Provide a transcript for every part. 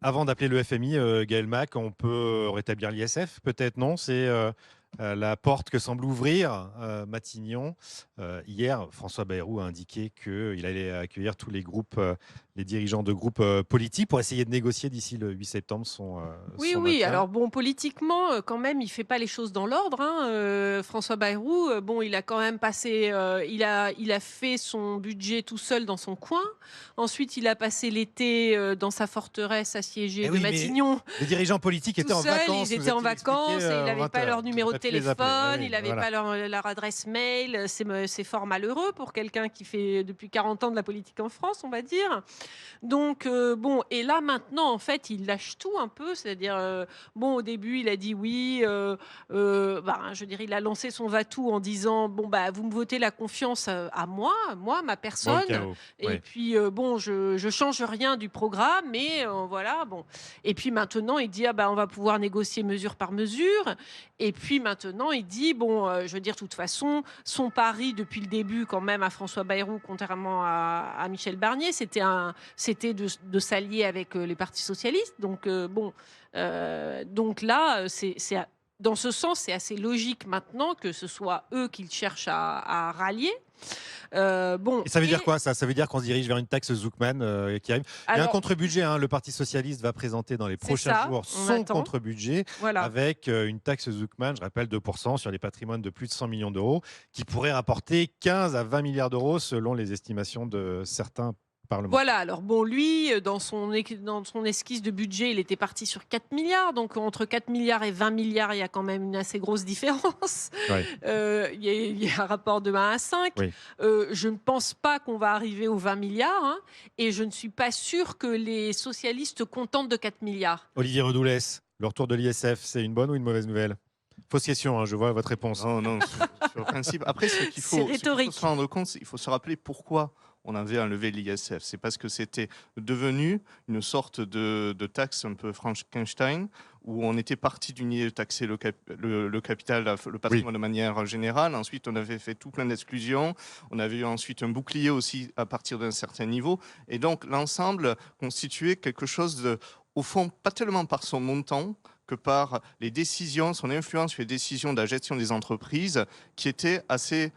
Avant d'appeler le FMI, Gaël Mac, on peut rétablir l'ISF, peut-être, non? C'est la porte que semble ouvrir Matignon. Hier, François Bayrou a indiqué qu'il allait accueillir tous les groupes, les dirigeants de groupes politiques pour essayer de négocier d'ici le 8 septembre Oui, son oui, maintien. alors bon, politiquement, quand même, il fait pas les choses dans l'ordre, hein, François Bayrou. Bon, il a quand même passé, il a fait son budget tout seul dans son coin. Ensuite, il a passé l'été, dans sa forteresse assiégée Eh de oui, mais Matignon, les dirigeants politiques tout étaient en seul. Ils vacances, nous étaient en a-t-il expliqué vacances et il aux n'avait 20 pas heures. leur On numéro de a pu les appeler. Eh téléphone, il oui, n'avait voilà. pas leur adresse mail. C'est fort malheureux pour quelqu'un qui fait depuis 40 ans de la politique en France, on va dire. Donc bon, et là maintenant, en fait, il lâche tout un peu, c'est-à-dire, bon, au début, il a dit oui, ben, je veux dire, il a lancé son va-tout en disant: «Bon, bah, vous me votez la confiance, à moi, ma Bon, le personne, chaos. et Ouais. puis, bon, je change rien du programme, mais voilà, bon». Et puis maintenant, il dit: «Ah bah, on va pouvoir négocier mesure par mesure». Et puis maintenant, il dit: «Bon, je veux dire, de toute façon, son pari depuis le début quand même à François Bayrou, contrairement à Michel Barnier, c'était de s'allier avec les partis socialistes. Donc, bon, donc là, dans ce sens, c'est assez logique maintenant que ce soit eux qu'ils cherchent à rallier. Bon, Et ça veut dire et quoi ça? Ça veut dire qu'on se dirige vers une taxe Zoukman qui arrive. Il y a un alors, contre-budget, hein, le Parti socialiste va présenter dans les c'est prochains ça, jours on son attend. contre-budget Voilà. avec une taxe Zoukman, je rappelle 2% sur les patrimoines de plus de 100 millions d'euros, qui pourrait rapporter 15 à 20 milliards d'euros selon les estimations de certains Voilà, parlementaires. alors bon, lui, dans son esquisse de budget, il était parti sur 4 milliards. Donc entre 4 milliards et 20 milliards, il y a quand même une assez grosse différence. Oui, Il y a un rapport de 1 à 5. oui. Je ne pense pas qu'on va arriver aux 20 milliards, hein, et je ne suis pas sûre que les socialistes se contentent de 4 milliards. Olivier Redoulès, le retour de l'ISF, c'est une bonne ou une mauvaise nouvelle? Fausse question, hein, je vois votre réponse. Non, non, sur le principe. Après, C'est ce qu'il faut se rhétorique. rendre compte, il faut se rappeler pourquoi on avait enlevé l'ISF. C'est parce que c'était devenu une sorte de taxe un peu Frankenstein, où on était parti d'une idée de taxer le capital, le Oui. patrimoine de manière générale. Ensuite, on avait fait tout plein d'exclusions. On avait eu ensuite un bouclier aussi à partir d'un certain niveau. Et donc, l'ensemble constituait quelque chose de, au fond, pas tellement par son montant, que par les décisions, son influence sur les décisions de la gestion des entreprises, qui était assez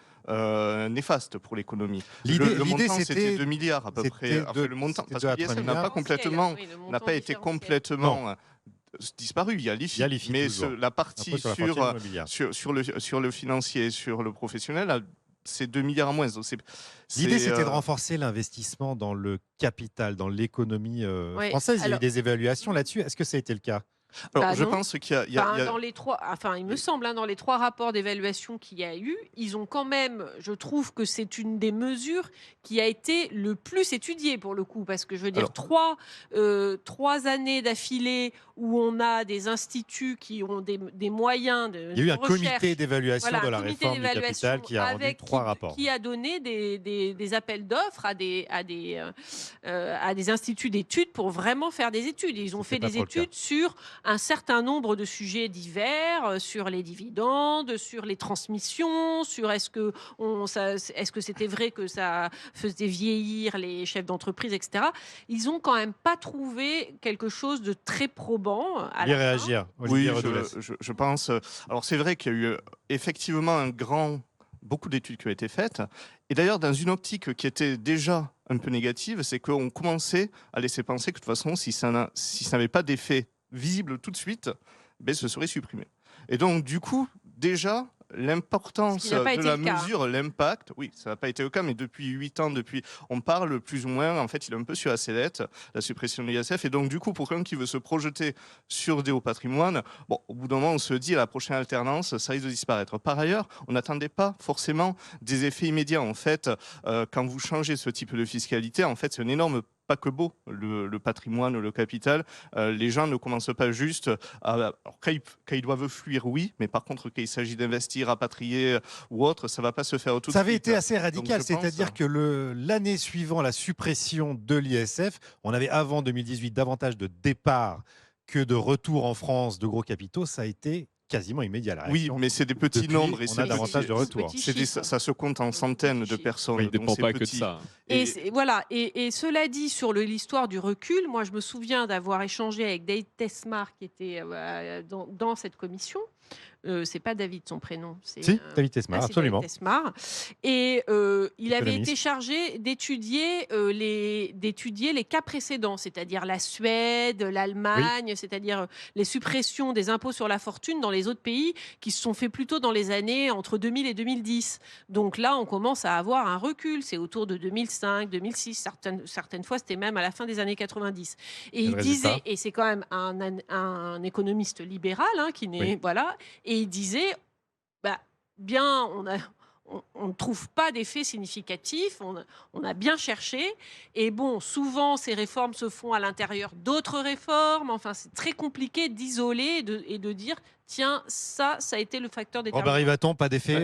néfaste pour l'économie. Le L'idée, montant, c'était 2 milliards à peu près. Enfin, le montant, c'était parce 2 que à 3 l'ISF n'a pas milliards. complètement, Oui, le n'a montant pas été différentiel. Non, complètement disparu. Il y a il y a l'IFI, l'IFI mais toujours. la Impôt partie sur la fortune immobilière. sur le financier et sur le professionnel, c'est 2 milliards en moins. Donc L'idée, c'est, c'était de renforcer l'investissement dans le capital, dans l'économie Oui, française. Il y a eu alors, des évaluations là-dessus. Est-ce que ça a été le cas? alors, bah je non. pense qu'il y a, Enfin, dans les 3, enfin, il me et- semble, hein, dans les 3 rapports d'évaluation qu'il y a eu, ils ont quand même, je trouve que c'est une des mesures qui a été le plus étudiée pour le coup. Parce que je veux dire, alors, 3 années d'affilée où on a des instituts qui ont des moyens Il y a eu de un comité recherche. d'évaluation Voilà, de un la comité réforme du capital d'évaluation qui a rendu 3 rapports. qui a donné des appels d'offres à des instituts d'études pour vraiment faire des études. Ils ont C'était fait pas des trop le cas. études sur un certain nombre de sujets divers, sur les dividendes, sur les transmissions, sur est-ce que c'était vrai que ça faisait vieillir les chefs d'entreprise, etc. Ils ont quand même pas trouvé quelque chose de très probant Vous à vouliez la fin. réagir, Olivier oui, Redolès? je pense. Alors, c'est vrai qu'il y a eu effectivement beaucoup d'études qui ont été faites. Et d'ailleurs, dans une optique qui était déjà un peu négative, c'est qu'on commençait à laisser penser que de toute façon, si ça n'avait pas d'effet visible tout de suite, ben, ce serait supprimé. Et donc, du coup, déjà, Ce qui l'importance n'a pas de été la le cas, hein. mesure, l'impact, oui, ça n'a pas été le cas, mais depuis 8 ans, on parle plus ou moins, en fait, il est un peu sur la sellette, la suppression de l'ISF. Et donc, du coup, pour quelqu'un qui veut se projeter sur des hauts patrimoines, bon, au bout d'un moment, on se dit, à la prochaine alternance, ça risque de disparaître. Par ailleurs, on n'attendait pas forcément des effets immédiats. En fait, quand vous changez ce type de fiscalité, en fait, c'est un énorme paquebot, le patrimoine, le capital. Les gens ne commencent pas juste alors, quand ils doivent fuir, oui, mais par contre, quand il s'agit d'investir, rapatrier ou autre, ça ne va pas se faire tout de Ça avait suite. été assez Donc, radical, je pense. c'est-à-dire que l'année suivant la suppression de l'ISF, on avait avant 2018 davantage de départs que de retours en France de gros capitaux. Ça a été quasiment immédiat. La Oui, réaction. mais c'est des petits Depuis, nombres et on c'est a des davantage petits- de retours. petits c'est des- chiffres. ça se compte en centaines de chiffres. personnes. Oui, il ne donc dépend c'est pas que de petit. ça. Et, Et- voilà. Et cela dit, sur l'histoire du recul, moi, je me souviens d'avoir échangé avec Dave Tesmar, qui était dans cette commission. C'est pas David son prénom. Si, David Tesmar, c'est David absolument. Tesmar. Et il avait Économiste. été chargé d'étudier les cas précédents, c'est-à-dire la Suède, l'Allemagne, c'est-à-dire les suppressions des impôts sur la fortune dans les autres pays qui se sont fait plutôt dans les années entre 2000 et 2010. Donc là, on commence à avoir un recul. C'est autour de 2005, 2006. Certaines fois, c'était même à la fin des années 90. Et le il résultat disait, et c'est quand même un économiste libéral, qui n'est Oui. voilà, et il disait, bien, on ne trouve pas d'effet significatif, on a bien cherché, et bon, souvent ces réformes se font à l'intérieur d'autres réformes, enfin c'est très compliqué d'isoler et de dire, tiens, ça a été le facteur Robert déterminant. Rivaton, pas d'effet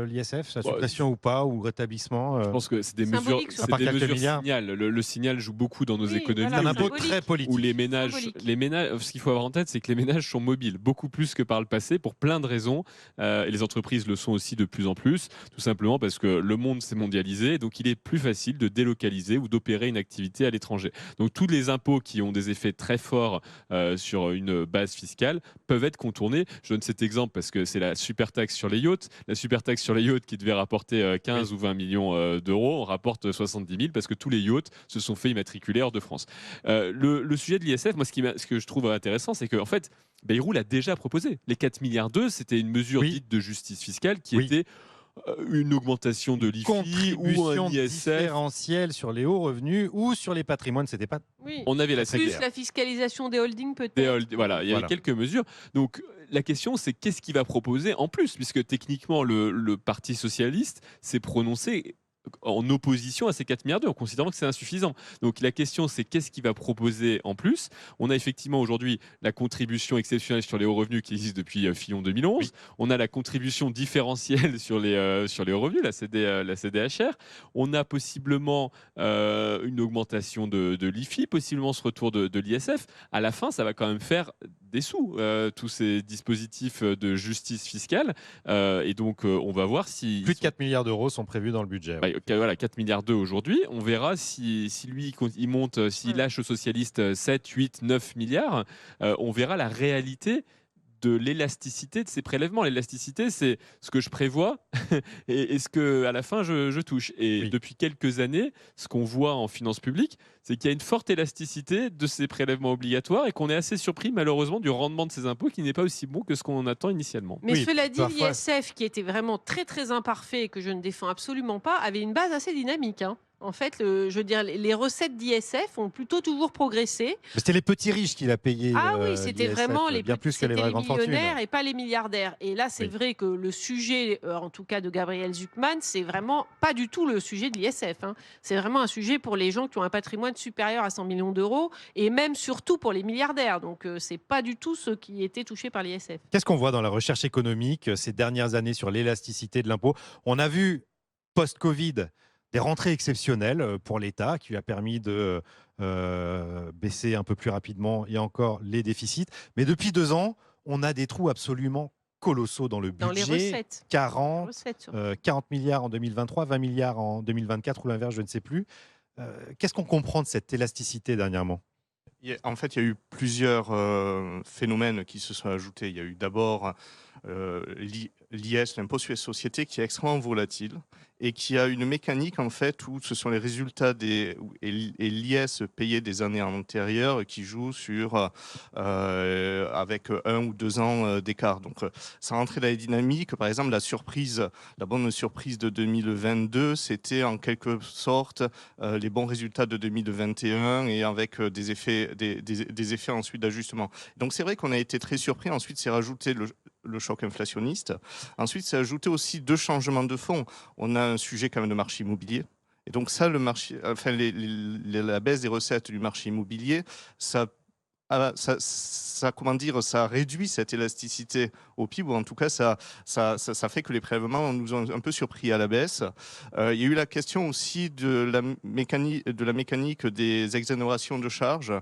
l'ISF, sa Bon, suppression ou pas, ou rétablissement Je pense que c'est des Symbolique, mesures, ça. À c'est part des quelques mesures milliards. signal. Le signal joue beaucoup dans nos Oui, économies. voilà, C'est un c'est impôt symbolique. très politique. Où Symbolique. les ménages, ce qu'il faut avoir en tête, c'est que les ménages sont mobiles, beaucoup plus que par le passé, pour plein de raisons. Et les entreprises le sont aussi de plus en plus, tout simplement parce que le monde s'est mondialisé, donc il est plus facile de délocaliser ou d'opérer une activité à l'étranger. Donc tous les impôts qui ont des effets très forts sur une base fiscale peuvent être contournés. Je donne cet exemple parce que c'est la super taxe sur les yachts. La super taxe sur les yachts qui devait rapporter 15 ou 20 millions d'euros, on rapporte 70 000 parce que tous les yachts se sont fait immatriculer hors de France. Le sujet de l'ISF, moi, ce que je trouve intéressant, c'est qu'en fait, Bayrou l'a déjà proposé. Les 4 milliards d'euros, c'était une mesure Oui. dite de justice fiscale qui Oui. était une augmentation de l'IFI ou Contribution un ISF. différentielle sur les hauts revenus ou sur les patrimoines, c'était pas. Oui. On avait la Très Plus clair. la fiscalisation des holdings peut-être. Voilà, il y avait Voilà. quelques mesures. Donc la question, c'est qu'est-ce qu'il va proposer en plus, puisque techniquement le Parti socialiste s'est prononcé en opposition à ces 4 milliards d'euros, en considérant que c'est insuffisant. Donc la question, c'est qu'est-ce qu'il va proposer en plus. On a effectivement aujourd'hui la contribution exceptionnelle sur les hauts revenus qui existe depuis Fillon 2011. Oui. On a la contribution différentielle sur les hauts revenus, la CDHR. On a possiblement une augmentation de l'IFI, possiblement ce retour de l'ISF. À la fin, ça va quand même faire des sous, tous ces dispositifs de justice fiscale. Et donc, on va voir si... Plus de 4 milliards d'euros sont prévus dans le budget. Bah, voilà, 4 milliards d'euros aujourd'hui. On verra si lui, il monte, s'il lâche aux socialistes 7, 8, 9 milliards, on verra la réalité de l'élasticité de ces prélèvements. L'élasticité, c'est ce que je prévois et ce que, à la fin, je touche. Et Oui. depuis quelques années, ce qu'on voit en finances publiques, c'est qu'il y a une forte élasticité de ces prélèvements obligatoires et qu'on est assez surpris, malheureusement, du rendement de ces impôts qui n'est pas aussi bon que ce qu'on attend initialement. Mais Oui, cela dit, parfois- l'ISF, qui était vraiment très très imparfait et que je ne défends absolument pas, avait une base assez dynamique. En fait, je veux dire, les recettes d'ISF ont plutôt toujours progressé. Mais c'était les petits riches qui l'a payé. Ah oui, c'était l'ISF, vraiment les bien plus que les c'était vraies grandes fortunes. millionnaires et pas les milliardaires. Et là, c'est Oui. vrai que le sujet, en tout cas de Gabriel Zucman, c'est vraiment pas du tout le sujet de l'ISF. C'est vraiment un sujet pour les gens qui ont un patrimoine supérieur à 100 millions d'euros et même surtout pour les milliardaires. Donc, c'est pas du tout ceux qui étaient touchés par l'ISF. Qu'est-ce qu'on voit dans la recherche économique ces dernières années sur l'élasticité de l'impôt? On a vu post-Covid des rentrées exceptionnelles pour l'État qui lui a permis de baisser un peu plus rapidement et encore les déficits. Mais depuis 2 ans, on a des trous absolument colossaux dans le budget. Dans les recettes. Les 40, recettes, surtout. 40 milliards en 2023, 20 milliards en 2024 ou l'inverse, je ne sais plus. Qu'est-ce qu'on comprend de cette élasticité dernièrement? En fait, il y a eu plusieurs phénomènes qui se sont ajoutés. Il y a eu d'abord l'IS, l'impôt sur les sociétés, qui est extrêmement volatile et qui a une mécanique en fait où ce sont les résultats et l'IS payé des années antérieures qui jouent sur avec 1 ou 2 ans d'écart. Donc ça rentrait dans les dynamiques. Par exemple, la bonne surprise de 2022, c'était en quelque sorte les bons résultats de 2021 et avec des effets ensuite d'ajustement. Donc c'est vrai qu'on a été très surpris. Ensuite, c'est rajouté le choc inflationniste. Ensuite, c'est ajouté aussi 2 changements de fonds. On a un sujet quand même de marché immobilier. Et donc ça, la baisse des recettes du marché immobilier, ça comment dire, ça réduit cette élasticité au PIB, ou en tout cas, ça fait que les prélèvements nous ont un peu surpris à la baisse. Il y a eu la question aussi de la mécanique des exonérations de charges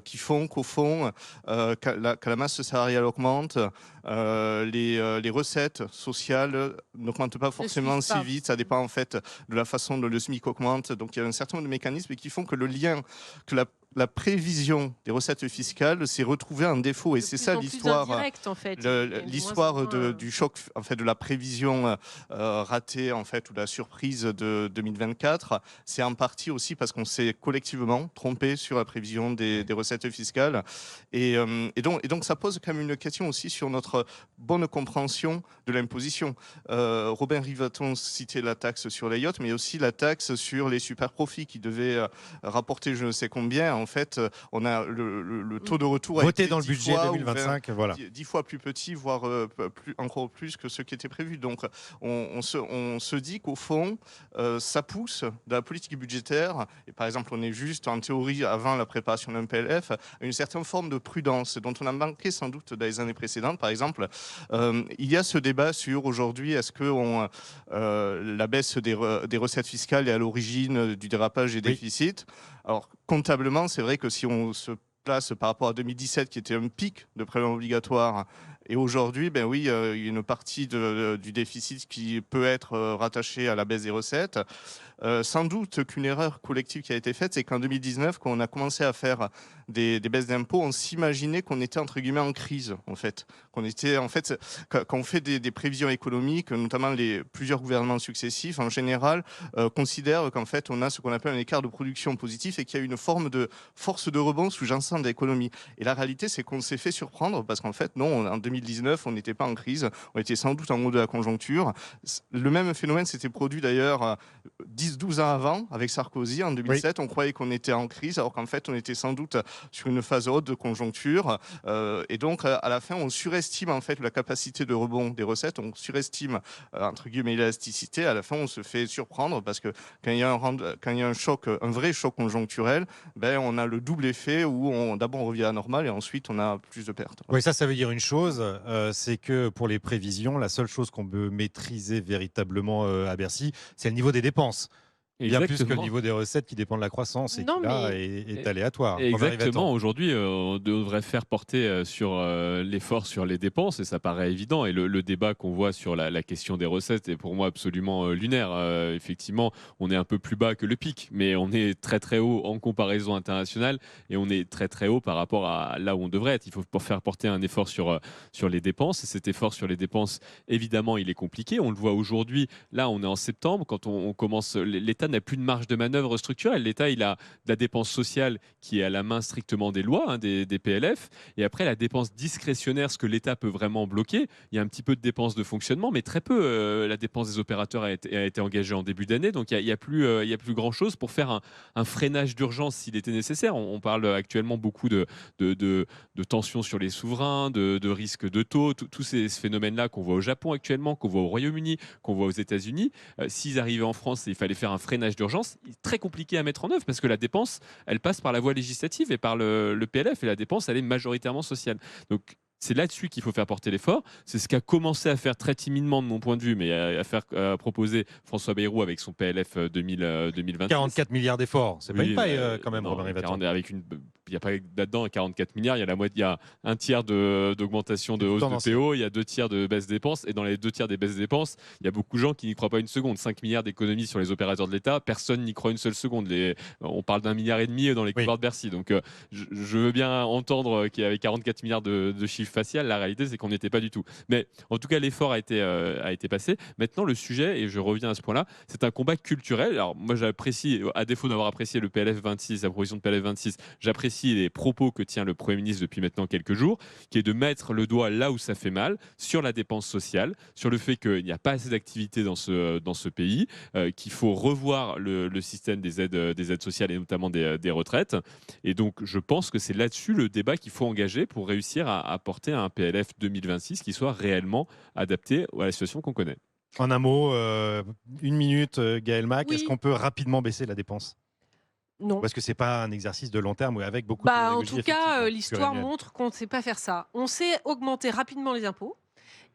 qui font qu'au fond, quand la masse salariale augmente, les recettes sociales n'augmentent pas forcément si vite. Ça dépend en fait de la façon dont le SMIC augmente. Donc il y a un certain nombre de mécanismes qui font que le lien, que la prévision des recettes fiscales s'est retrouvée en défaut. Et c'est ça l'histoire, en fait. l'histoire du choc, en fait, de la prévision ratée, en fait, ou de la surprise de 2024. C'est en partie aussi parce qu'on s'est collectivement trompé sur la prévision des recettes fiscales. Et donc, ça pose quand même une question aussi sur notre bonne compréhension de l'imposition. Robin Rivaton citait la taxe sur les yachts, mais aussi la taxe sur les super profits qui devait rapporter je ne sais combien. En fait, on a le taux de retour voté dans le budget 2025, voilà. 10 fois plus petit, voire encore plus que ce qui était prévu. Donc, on se dit qu'au fond, ça pousse de la politique budgétaire. Et par exemple, on est juste en théorie avant la préparation d'un PLF à une certaine forme de prudence dont on a manqué sans doute dans les années précédentes. Par exemple, il y a ce débat sur aujourd'hui, est-ce que la baisse des recettes fiscales est à l'origine du dérapage des déficits? Alors, comptablement, c'est vrai que si on se place par rapport à 2017, qui était un pic de prélèvements obligatoires, et aujourd'hui, ben oui, il y a une partie du déficit qui peut être rattachée à la baisse des recettes. Sans doute qu'une erreur collective qui a été faite, c'est qu'en 2019, quand on a commencé à faire des baisses d'impôts, on s'imaginait qu'on était entre guillemets en crise, en fait. Quand on fait des prévisions économiques, notamment plusieurs gouvernements successifs, en général, considèrent qu'en fait, on a ce qu'on appelle un écart de production positif et qu'il y a une forme de force de rebond sous-jacente de l'économie. Et la réalité, c'est qu'on s'est fait surprendre parce qu'en fait, non, en 2019, on n'était pas en crise, on était sans doute en haut de la conjoncture. Le même phénomène s'était produit d'ailleurs 10-12 ans avant, avec Sarkozy. En 2007, on croyait qu'on était en crise, alors qu'en fait, on était sans doute sur une phase haute de conjoncture. Et donc, à la fin, on surestime en fait la capacité de rebond des recettes, on surestime, entre guillemets, l'élasticité. À la fin, on se fait surprendre parce que quand il y a un choc, un vrai choc conjoncturel, ben, on a le double effet où d'abord on revient à la normale et ensuite on a plus de pertes. Oui, ça veut dire une chose, c'est que pour les prévisions, la seule chose qu'on peut maîtriser véritablement à Bercy, c'est le niveau des dépenses. Bien plus que le niveau des recettes qui dépend de la croissance et qui là est aléatoire. Exactement. Aujourd'hui, on devrait faire porter sur l'effort sur les dépenses et ça paraît évident. Et le débat qu'on voit sur la question des recettes est pour moi absolument lunaire. Effectivement, on est un peu plus bas que le pic, mais on est très très haut en comparaison internationale et on est très très haut par rapport à là où on devrait être. Il faut faire porter un effort sur les dépenses. Et cet effort sur les dépenses, évidemment, il est compliqué. On le voit aujourd'hui. Là, on est en septembre. Quand on commence, l'État n'a plus de marge de manœuvre structurelle. L'État, il a de la dépense sociale qui est à la main strictement des lois, des PLF, et après la dépense discrétionnaire, ce que l'État peut vraiment bloquer. Il y a un petit peu de dépenses de fonctionnement, mais très peu. La dépense des opérateurs a été engagée en début d'année, donc il y a plus grand-chose pour faire un freinage d'urgence s'il était nécessaire. On parle actuellement beaucoup de tensions sur les souverains, de risques de taux, tous ces phénomènes-là qu'on voit au Japon actuellement, qu'on voit au Royaume-Uni, qu'on voit aux États-Unis. S'ils arrivaient en France, il fallait faire un freinage d'urgence, très compliqué à mettre en œuvre parce que la dépense, elle passe par la voie législative et par le PLF et la dépense, elle est majoritairement sociale. Donc, c'est là-dessus qu'il faut faire porter l'effort. C'est ce qu'a commencé à faire très timidement, de mon point de vue, mais à proposer François Bayrou avec son PLF 2026. 44 milliards d'efforts, c'est pas une paille quand même, non, Robin Rivaton. Il n'y a pas là-dedans 44 milliards, il y a un tiers d'augmentation de hausse de PO, il y a 2 tiers de baisse des dépenses, et dans les 2 tiers des baisses des dépenses, il y a beaucoup de gens qui n'y croient pas une seconde. 5 milliards d'économies sur les opérateurs de l'État, personne n'y croit une seule seconde. On parle d'1,5 milliard dans les couloirs de Bercy. Donc je veux bien entendre qu'il y avait 44 milliards de chiffres facial. La réalité, c'est qu'on n'était pas du tout. Mais en tout cas, l'effort a été passé. Maintenant, le sujet, et je reviens à ce point-là, c'est un combat culturel. Alors moi, j'apprécie, à défaut d'avoir apprécié le PLF 26, la proposition de PLF 26, j'apprécie les propos que tient le Premier ministre depuis maintenant quelques jours, qui est de mettre le doigt là où ça fait mal, sur la dépense sociale, sur le fait qu'il n'y a pas assez d'activité dans ce pays, qu'il faut revoir le système des aides sociales et notamment des retraites. Et donc, je pense que c'est là-dessus le débat qu'il faut engager pour réussir à porter un PLF 2026 qui soit réellement adapté à la situation qu'on connaît. En un mot, une minute, Gaël Mac, Oui. est-ce qu'on peut rapidement baisser la dépense ? Non. Parce que c'est pas un exercice de long terme avec beaucoup de En pédagogie, tout cas, effectivement, l'histoire pluriannuel. montre qu'on ne sait pas faire ça. On sait augmenter rapidement les impôts.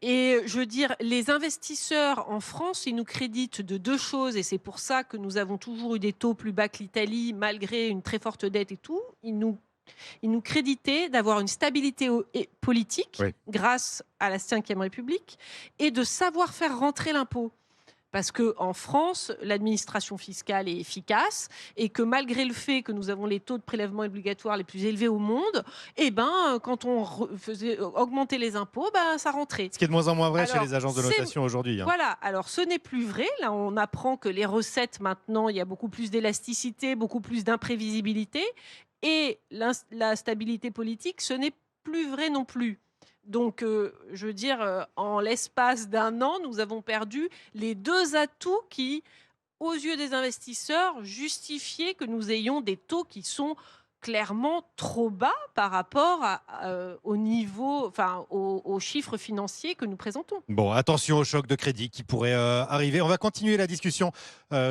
Et je veux dire, les investisseurs en France, ils nous créditent de deux choses, et c'est pour ça que nous avons toujours eu des taux plus bas que l'Italie, malgré une très forte dette et tout. Ils nous créditaient d'avoir une stabilité politique Oui. grâce à la Ve République et de savoir faire rentrer l'impôt. Parce qu'en France, l'administration fiscale est efficace et que malgré le fait que nous avons les taux de prélèvement obligatoire les plus élevés au monde, quand on faisait augmenter les impôts, ça rentrait. Ce qui est de moins en moins vrai chez Alors, les agences de c'est- notation aujourd'hui. Voilà, alors ce n'est plus vrai. Là, on apprend que les recettes, maintenant, il y a beaucoup plus d'élasticité, beaucoup plus d'imprévisibilité. Et la stabilité politique, ce n'est plus vrai non plus. Donc, je veux dire, en l'espace d'un an, nous avons perdu les deux atouts qui, aux yeux des investisseurs, justifiaient que nous ayons des taux qui sont clairement trop bas par rapport au niveau, aux chiffres financiers que nous présentons. Bon, attention au choc de crédit qui pourrait arriver. On va continuer la discussion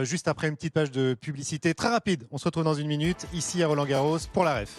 juste après une petite page de publicité très rapide. On se retrouve dans une minute ici à Roland-Garros pour la ref.